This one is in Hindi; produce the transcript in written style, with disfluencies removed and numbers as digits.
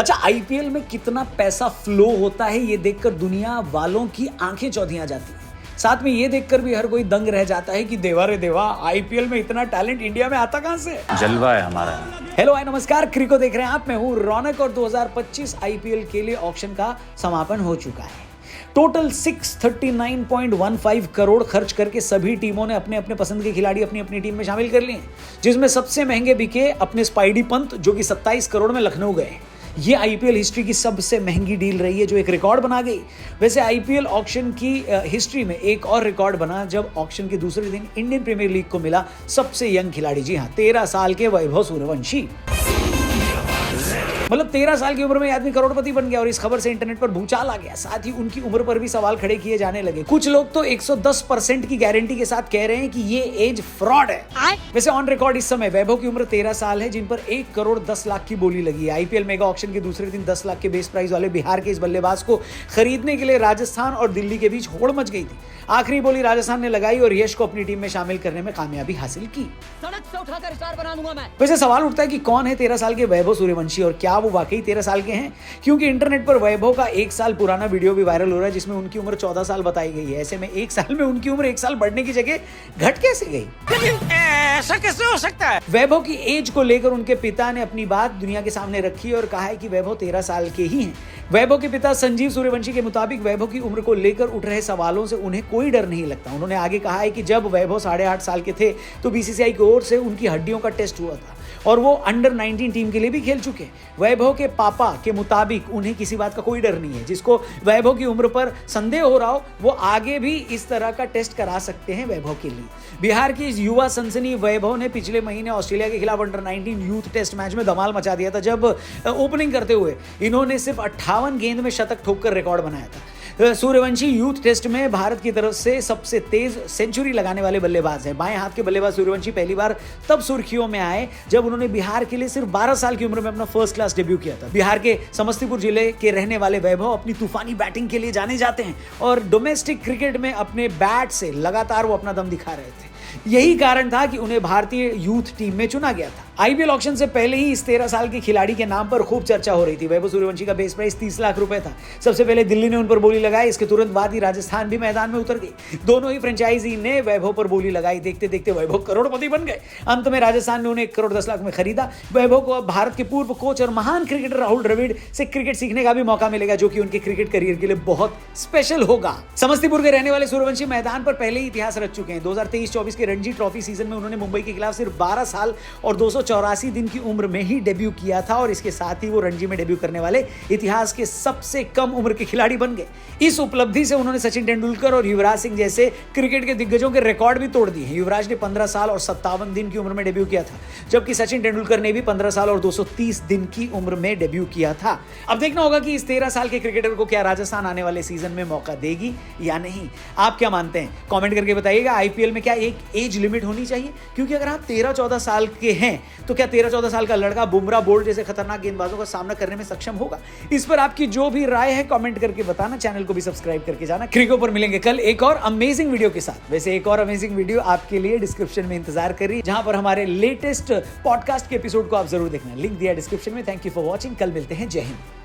अच्छा, आईपीएल में कितना पैसा फ्लो होता है ये देखकर दुनिया वालों की आंखें चौधियां जाती हैं। साथ में ये देखकर भी हर कोई दंग रह जाता है कि देवा रे देवा, आईपीएल में इतना टैलेंट इंडिया में आता कहां से? जलवा है हमारा। हेलो हाय नमस्कार, क्रिको देख रहे हैं आप। मैं हूं रौनक और 2025 आईपीएल के लिए ऑक्शन का समापन हो चुका है। टोटल 639.15 करोड़ खर्च करके सभी टीमों ने अपने अपने पसंद के खिलाड़ी अपनी अपनी टीम में शामिल कर लिए, जिसमें सबसे महंगे बिके अपने स्पाइडी पंत जो कि 27 करोड़ में लखनऊ गए। ये आईपीएल हिस्ट्री की सबसे महंगी डील रही है जो एक रिकॉर्ड बना गई। वैसे आईपीएल ऑक्शन की हिस्ट्री में एक और रिकॉर्ड बना जब ऑक्शन के दूसरे दिन इंडियन प्रीमियर लीग को मिला सबसे यंग खिलाड़ी। जी हाँ, 13 साल के वैभव सूर्यवंशी। मतलब 13 साल की उम्र में आदमी करोड़पति बन गया और इस खबर से इंटरनेट पर भूचाल आ गया। साथ ही उनकी उम्र पर भी सवाल खड़े किए जाने लगे। कुछ लोग तो 110% की गारंटी के साथ कह रहे हैं कि ये एज फ्रॉड है। वैसे ऑन रिकॉर्ड इस समय वैभव की उम्र 13 साल है, जिन पर 1 करोड़ 10 लाख की बोली लगी है। आईपीएल मेगा ऑक्शन के दूसरे दिन 10 लाख के बेस प्राइस वाले बिहार के इस बल्लेबाज को खरीदने के लिए राजस्थान और दिल्ली के बीच होड़ मच गई थी। आखिरी बोली राजस्थान ने लगाई और यश को अपनी टीम में शामिल करने में कामयाबी हासिल की। सड़क से उठाकर स्टार बना दूंगा मैं। वैसे सवाल उठता है कि कौन है 13 साल के वैभव सूर्यवंशी और क्या वो वाकई 13 साल के हैं? क्योंकि इंटरनेट पर वैभव का 1 साल पुराना वीडियो भी वायरल हो रहा है जिसमें उनकी उम्र 14 साल बताई गई है। ऐसे में 1 साल में उनकी उम्र 1 साल बढ़ने की जगह घट कैसे गई? ऐसा कैसे हो सकता है? वैभव की एज को लेकर उनके पिता ने अपनी बात दुनिया के सामने रखी और कहा है कि वैभव 13 साल के ही हैं। वैभव के पिता संजीव सूर्यवंशी के मुताबिक वैभव की उम्र को लेकर उठ रहे सवालों से उन्हें कोई डर नहीं लगता। उन्होंने आगे कहा है कि जब वैभव 8.5 साल के थे तो बीसीसीआई की ओर से उनकी हड्डियों का टेस्ट हुआ था और वो अंडर 19 टीम के लिए भी खेल चुके हैं। वैभव के पापा के मुताबिक उन्हें किसी बात का कोई डर नहीं है। जिसको वैभव की उम्र पर संदेह हो रहा हो वो आगे भी इस तरह का टेस्ट करा सकते हैं वैभव के लिए। बिहार की इस युवा सनसनी वैभव ने पिछले महीने ऑस्ट्रेलिया के खिलाफ अंडर 19 यूथ टेस्ट मैच में धमाल मचा दिया था जब ओपनिंग करते हुए इन्होंने सिर्फ 58 गेंद में शतक ठोककर रिकॉर्ड बनाया था। सूर्यवंशी यूथ टेस्ट में भारत की तरफ से सबसे तेज सेंचुरी लगाने वाले बल्लेबाज हैं। बाएं हाथ के बल्लेबाज सूर्यवंशी पहली बार तब सुर्खियों में आए जब उन्होंने बिहार के लिए सिर्फ 12 साल की उम्र में अपना फर्स्ट क्लास डेब्यू किया था। बिहार के समस्तीपुर जिले के रहने वाले वैभव अपनी तूफानी बैटिंग के लिए जाने जाते हैं और डोमेस्टिक क्रिकेट में अपने बैट से लगातार वो अपना दम दिखा रहे थे। यही कारण था कि उन्हें भारतीय यूथ टीम में चुना गया था। आईपीएल ऑक्शन से पहले ही इस 13 साल के खिलाड़ी के नाम पर खूब चर्चा हो रही थी। वैभव सूर्यवंशी का बेस प्राइस 30 लाख रुपए था। सबसे पहले दिल्ली ने उन पर बोली लगाई, इसके तुरंत बाद ही राजस्थान भी मैदान में उतर गई। दोनों ही फ्रेंचाइजी ने वैभव पर बोली लगाई। देखते देखते वैभव करोड़पति बन गए। अंत में राजस्थान ने उन्हें 1 करोड़ 10 लाख में खरीदा। वैभव को अब भारत के पूर्व कोच और महान क्रिकेटर राहुल द्रविड़ से क्रिकेट सीखने का भी मौका मिलेगा, जो कि उनके क्रिकेट करियर के लिए बहुत स्पेशल होगा। समस्तीपुर के रहने वाले सूर्यवंशी मैदान पर पहले ही इतिहास रच चुके हैं। 2023-24 के रणजी ट्रॉफी सीजन में उन्होंने मुंबई के खिलाफ सिर्फ 12 साल और 284 दिन की उम्र में ही डेब्यू किया था और इसके साथ ही वो रणजी में डेब्यू करने वाले इतिहास के सबसे कम उम्र के खिलाड़ी बन गए। इस उपलब्धि से उन्होंने सचिन तेंदुलकर और युवराज सिंह जैसे क्रिकेट के दिग्गजों के रिकॉर्ड भी तोड़ दिए हैं। युवराज ने 15 साल और 57 दिन की उम्र में डेब्यू किया था, जबकि सचिन तेंदुलकर ने भी 15 साल और 230 दिन की उम्र में डेब्यू किया था। अब देखना होगा कि इस 13 साल के क्रिकेटर को क्या राजस्थान आने वाले सीजन में मौका देगी या नहीं। आप क्या मानते हैं? कमेंट करके बताइएगा। आईपीएल में क्या एक एज लिमिट होनी चाहिए? क्योंकि अगर आप 13-14 साल के हैं तो क्या 13-14 साल का लड़का बुमराह, बोल्ट जैसे खतरनाक गेंदबाजों का सामना करने में सक्षम होगा? इस पर आपकी जो भी राय है कमेंट करके बताना। चैनल को भी सब्सक्राइब करके जाना। क्रिको पर मिलेंगे कल एक और अमेजिंग वीडियो के साथ। वैसे एक और अमेजिंग वीडियो आपके लिए डिस्क्रिप्शन में इंतजार कर रही है, जहां पर हमारे लेटेस्ट पॉडकास्ट के एपिसोड को आप जरूर देखना। लिंक दिया डिस्क्रिप्शन में। Thank you for watching. कल मिलते हैं। जय हिंद।